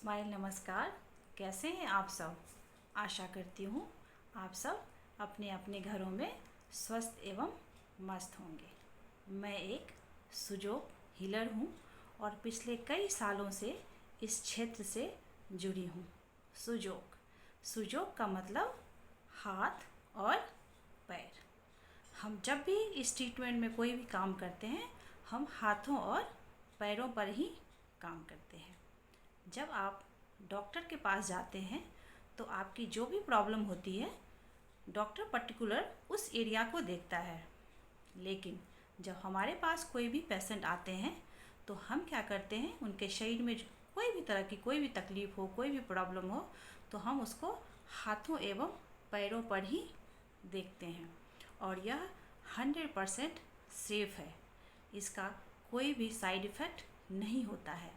Smile नमस्कार। कैसे हैं आप सब? आशा करती हूँ आप सब अपने अपने घरों में स्वस्थ एवं मस्त होंगे। मैं एक सुजोग हीलर हूँ और पिछले कई सालों से इस क्षेत्र से जुड़ी हूँ। सुजोग का मतलब हाथ और पैर। हम जब भी इस ट्रीटमेंट में कोई भी काम करते हैं, हम हाथों और पैरों पर ही काम करते हैं। जब आप डॉक्टर के पास जाते हैं तो आपकी जो भी प्रॉब्लम होती है, डॉक्टर पर्टिकुलर उस एरिया को देखता है। लेकिन जब हमारे पास कोई भी पेशेंट आते हैं तो हम क्या करते हैं, उनके शरीर में कोई भी तरह की कोई भी तकलीफ़ हो, कोई भी प्रॉब्लम हो, तो हम उसको हाथों एवं पैरों पर ही देखते हैं। और यह 100% सेफ़ है। इसका कोई भी साइड इफ़ेक्ट नहीं होता है,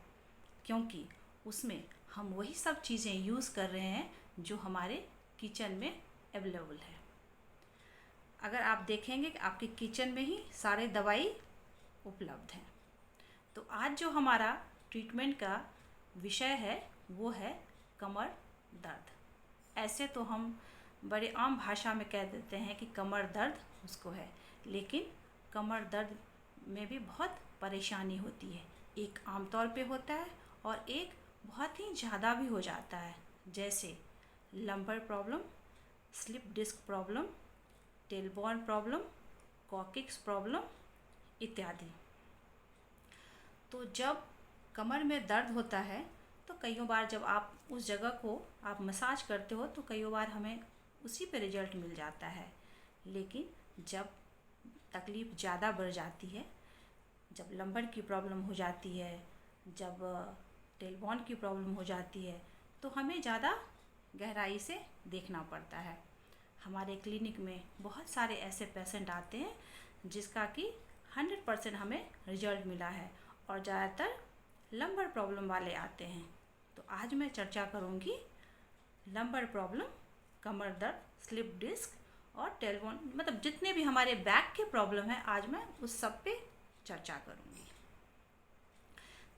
क्योंकि उसमें हम वही सब चीज़ें यूज़ कर रहे हैं जो हमारे किचन में अवेलेबल है। अगर आप देखेंगे कि आपके किचन में ही सारे दवाई उपलब्ध हैं। तो आज जो हमारा ट्रीटमेंट का विषय है वो है कमर दर्द। ऐसे तो हम बड़े आम भाषा में कह देते हैं कि कमर दर्द उसको है, लेकिन कमर दर्द में भी बहुत परेशानी होती है। एक आमतौर पे होता है और एक बहुत ही ज़्यादा भी हो जाता है, जैसे lumbar problem, slip disc problem, tailbone problem, coccyx problem इत्यादि। तो जब कमर में दर्द होता है तो कई बार जब आप उस जगह को आप मसाज करते हो तो कई बार हमें उसी पे रिजल्ट मिल जाता है। लेकिन जब तकलीफ़ ज़्यादा बढ़ जाती है, जब लंबर की प्रॉब्लम हो जाती है, जब टेलबॉर्न की प्रॉब्लम हो जाती है, तो हमें ज़्यादा गहराई से देखना पड़ता है। हमारे क्लिनिक में बहुत सारे ऐसे पेशेंट आते हैं जिसका कि 100% हमें रिजल्ट मिला है, और ज़्यादातर लंबर प्रॉब्लम वाले आते हैं। तो आज मैं चर्चा करूँगी लंबर प्रॉब्लम, कमर दर्द, स्लिप डिस्क और टेलबॉर्न, मतलब जितने भी हमारे बैक के प्रॉब्लम है, आज मैं उस सब पे चर्चा करूँगी।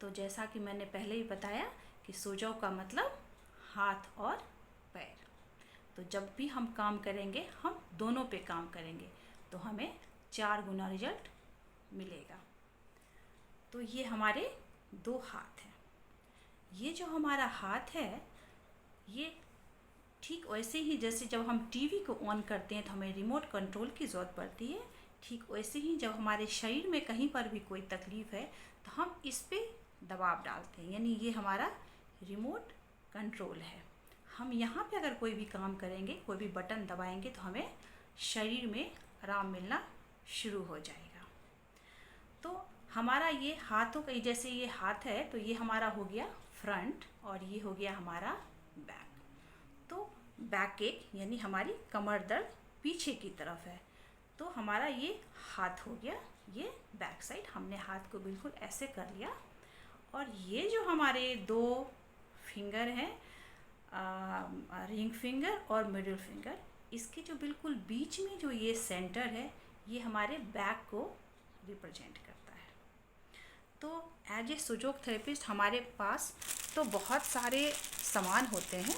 तो जैसा कि मैंने पहले ही बताया कि सुजोग का मतलब हाथ और पैर। तो जब भी हम काम करेंगे, हम दोनों पे काम करेंगे तो हमें 4 गुना रिजल्ट मिलेगा। तो ये हमारे 2 हाथ हैं। ये जो हमारा हाथ है, ये ठीक वैसे ही जैसे जब हम टीवी को ऑन करते हैं तो हमें रिमोट कंट्रोल की ज़रूरत पड़ती है, ठीक वैसे ही जब हमारे शरीर में कहीं पर भी कोई तकलीफ़ है तो हम इस पे दबाव डालते हैं, यानी ये हमारा रिमोट कंट्रोल है। हम यहाँ पे अगर कोई भी काम करेंगे, कोई भी बटन दबाएंगे तो हमें शरीर में आराम मिलना शुरू हो जाएगा। तो हमारा ये हाथों का, जैसे ये हाथ है तो ये हमारा हो गया फ्रंट और ये हो गया हमारा बैक। तो बैक एक यानी हमारी कमर दर्द पीछे की तरफ है, तो हमारा ये हाथ हो गया, ये बैक साइड। हमने हाथ को बिल्कुल ऐसे कर लिया, और ये जो हमारे 2 फिंगर हैं, रिंग फिंगर और मिडिल फिंगर, इसके जो बिल्कुल बीच में जो ये सेंटर है, ये हमारे बैक को रिप्रेजेंट करता है। तो एज ए सुजोग थेरेपिस्ट हमारे पास तो बहुत सारे सामान होते हैं,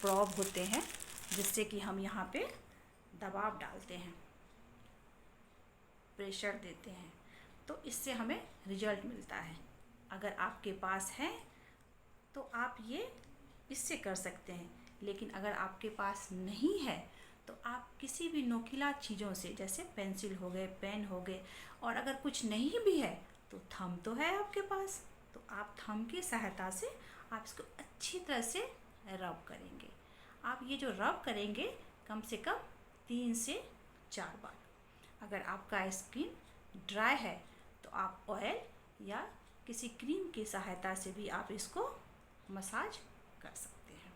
प्रॉब होते हैं, जिससे कि हम यहाँ पे दबाव डालते हैं, प्रेशर देते हैं, तो इससे हमें रिजल्ट मिलता है। अगर आपके पास है तो आप ये इससे कर सकते हैं, लेकिन अगर आपके पास नहीं है तो आप किसी भी नोकीला चीज़ों से, जैसे पेंसिल हो गए, पेन हो गए, और अगर कुछ नहीं भी है तो थंब तो है आपके पास, तो आप थंब की सहायता से आप इसको अच्छी तरह से रब करेंगे। आप ये जो रब करेंगे कम से कम 3 से 4 बार। अगर आपका स्किन ड्राई है तो आप ऑयल या किसी क्रीम की सहायता से भी आप इसको मसाज कर सकते हैं।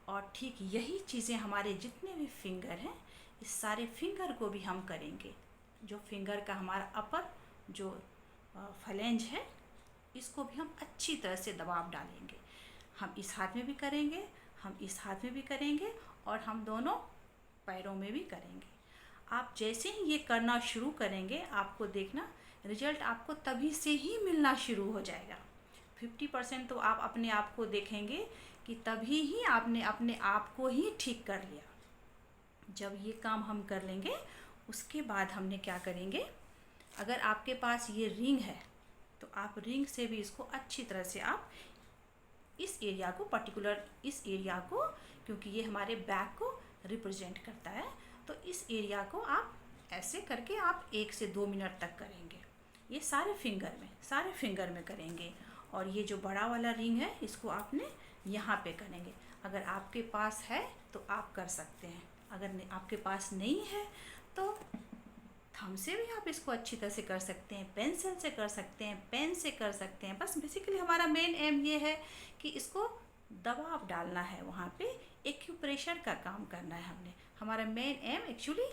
और ठीक यही चीज़ें हमारे जितने भी फिंगर हैं, इस सारे फिंगर को भी हम करेंगे। जो फिंगर का हमारा अपर जो फ्लैंज है, इसको भी हम अच्छी तरह से दबाव डालेंगे। हम इस हाथ में भी करेंगे, हम इस हाथ में भी करेंगे, और हम दोनों पैरों में भी करेंगे। आप जैसे ही ये करना शुरू करेंगे, आपको देखना रिजल्ट आपको तभी से ही मिलना शुरू हो जाएगा। 50% तो आप अपने आप को देखेंगे कि तभी ही आपने अपने आप को ही ठीक कर लिया। जब ये काम हम कर लेंगे उसके बाद हमने क्या करेंगे, अगर आपके पास ये रिंग है तो आप रिंग से भी इसको अच्छी तरह से आप इस एरिया को, पर्टिकुलर इस एरिया को, क्योंकि ये हमारे बैक को रिप्रेजेंट करता है, तो इस एरिया को आप ऐसे करके आप 1 से 2 मिनट तक करेंगे। ये सारे फिंगर में करेंगे। और ये जो बड़ा वाला रिंग है इसको आपने यहाँ पे करेंगे। अगर आपके पास है तो आप कर सकते हैं, अगर आपके पास नहीं है तो थंब से भी आप इसको अच्छी तरह से कर सकते हैं, पेंसिल से कर सकते हैं, पेन से कर सकते हैं। बस बेसिकली हमारा मेन एम ये है कि इसको दबाव डालना है, वहाँ पे एक्यूप्रेशर का काम करना है हमने। हमारा मेन एम एक्चुअली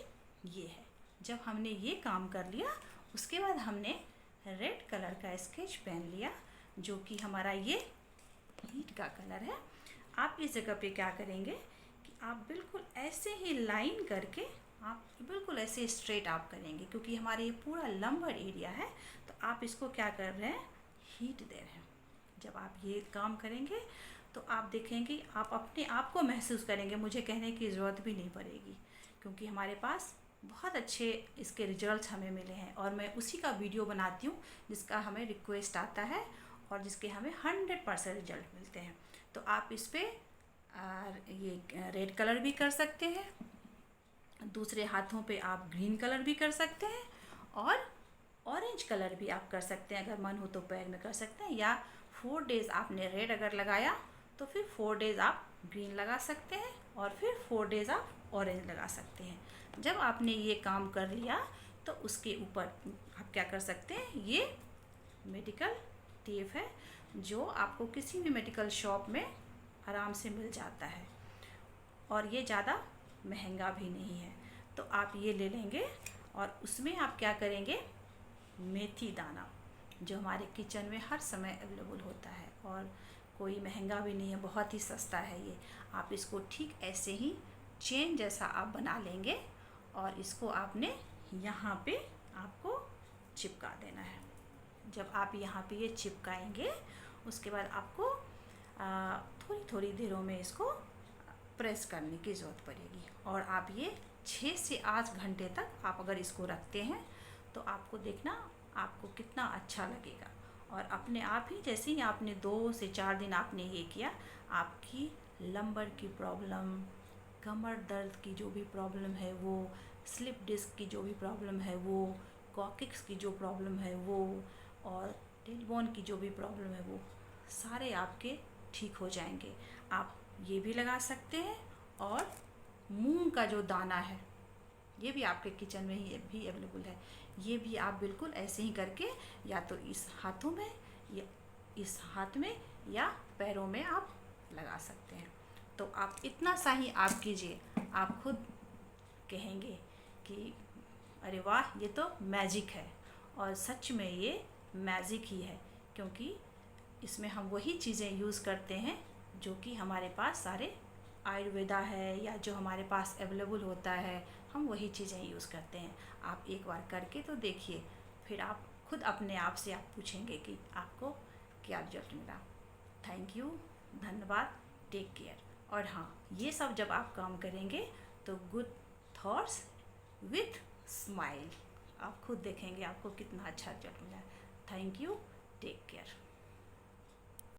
ये है। जब हमने ये काम कर लिया उसके बाद हमने रेड कलर का स्केच पेन लिया, जो कि हमारा ये हीट का कलर है। आप इस जगह पे क्या करेंगे कि आप बिल्कुल ऐसे ही लाइन करके आप बिल्कुल ऐसे स्ट्रेट आप करेंगे, क्योंकि हमारे ये पूरा लंबर एरिया है, तो आप इसको क्या कर रहे हैं, हीट दे रहे हैं। जब आप ये काम करेंगे तो आप देखेंगे, आप अपने आप को महसूस करेंगे, मुझे कहने की ज़रूरत भी नहीं पड़ेगी, क्योंकि हमारे पास बहुत अच्छे इसके रिजल्ट्स हमें मिले हैं। और मैं उसी का वीडियो बनाती हूँ जिसका हमें रिक्वेस्ट आता है और जिसके हमें 100% रिजल्ट मिलते हैं। तो आप इस पर ये रेड कलर भी कर सकते हैं, दूसरे हाथों पे आप ग्रीन कलर भी कर सकते हैं, और ऑरेंज कलर भी आप कर सकते हैं। अगर मन हो तो पैर में कर सकते हैं, या 4 डेज़ आपने रेड अगर लगाया तो फिर 4 डेज़ आप ग्रीन लगा सकते हैं, और फिर 4 डेज़ आप ऑरेंज लगा सकते हैं। जब आपने ये काम कर लिया तो उसके ऊपर आप क्या कर सकते हैं, ये मेडिकल टेप है जो आपको किसी भी मेडिकल शॉप में आराम से मिल जाता है, और ये ज़्यादा महंगा भी नहीं है। तो आप ये ले लेंगे और उसमें आप क्या करेंगे, मेथी दाना, जो हमारे किचन में हर समय अवेलेबल होता है और कोई महंगा भी नहीं है, बहुत ही सस्ता है ये। आप इसको ठीक ऐसे ही चेन जैसा आप बना लेंगे और इसको आपने यहाँ पे आपको चिपका देना है। जब आप यहाँ पे ये चिपकाएंगे उसके बाद आपको थोड़ी थोड़ी देरों में इसको प्रेस करने की ज़रूरत पड़ेगी, और आप ये 6 से 8 घंटे तक आप अगर इसको रखते हैं तो आपको देखना आपको कितना अच्छा लगेगा। और अपने आप ही जैसे ही आपने 2 से 4 दिन आपने ये किया, आपकी लंबर की प्रॉब्लम, कमर दर्द की जो भी प्रॉब्लम है वो, स्लिप डिस्क की जो भी प्रॉब्लम है वो, कॉकिक्स की जो प्रॉब्लम है वो, और टेलबोन की जो भी प्रॉब्लम है वो सारे आपके ठीक हो जाएंगे। आप ये भी लगा सकते हैं, और मूंग का जो दाना है ये भी आपके किचन में ही भी अवेलेबल है। ये भी आप बिल्कुल ऐसे ही करके या तो इस हाथों में या इस हाथ में या पैरों में आप लगा सकते हैं। तो आप इतना सा ही आप कीजिए, आप खुद कहेंगे कि अरे वाह, ये तो मैजिक है। और सच में ये मैजिक ही है, क्योंकि इसमें हम वही चीज़ें यूज़ करते हैं जो कि हमारे पास सारे आयुर्वेदा है या जो हमारे पास अवेलेबल होता है, हम वही चीज़ें यूज़ करते हैं। आप एक बार करके तो देखिए, फिर आप खुद अपने आप से आप पूछेंगे कि आपको क्या रिजल्ट मिला। थैंक यू, धन्यवाद, टेक केयर। और हाँ, ये सब जब आप काम करेंगे तो गुड थॉट्स विथ स्माइल, आप खुद देखेंगे आपको कितना अच्छा रिजल्ट मिला है। Thank you, take care.